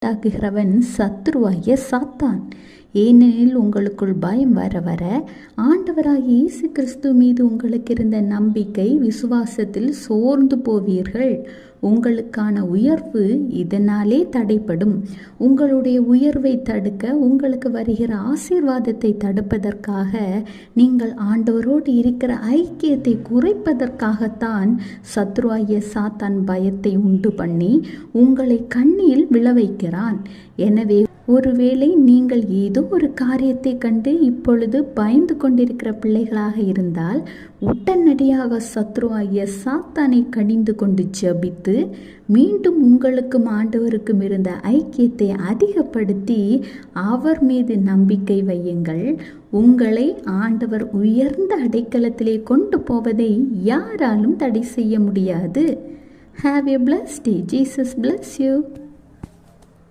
உண்டாக்குகிறவன் சத்துருவாகிய சாத்தான். ஏனெனில் உங்களுக்குள் பயம் வர வர ஆண்டவராகிய இயேசு கிறிஸ்து மீது உங்களுக்கு இருந்த நம்பிக்கை விசுவாசத்தில் சோர்ந்து போவீர்கள். உங்களுக்கான உயர்வு இதனாலே தடைப்படும். உங்களுடைய உயர்வை தடுக்க, உங்களுக்கு வருகிற ஆசீர்வாதத்தை தடுப்பதற்காக, நீங்கள் ஆண்டவரோடு இருக்கிற ஐக்கியத்தை குறைப்பதற்காகத்தான் சத்ருவாகிய சாத்தான் பயத்தை உண்டு பண்ணி உங்களை கண்ணியில் விழ வைக்கிறான். எனவே ஒருவேளை நீங்கள் ஏதோ ஒரு காரியத்தை கண்டு இப்பொழுது பயந்து கொண்டிருக்கிற பிள்ளைகளாக இருந்தால், உடனடியாக சத்ருவாகிய சாத்தானை கடிந்து கொண்டு ஜெபித்து மீண்டும் உங்களுக்கும் ஆண்டவருக்கும் இருந்த ஐக்கியத்தை அதிகப்படுத்தி அவர் மீது நம்பிக்கை வையுங்கள். உங்களை ஆண்டவர் உயர்ந்த அடைக்கலத்திலே கொண்டு போவதை யாராலும் தடை செய்ய முடியாது. Have a blessed day. Jesus bless you.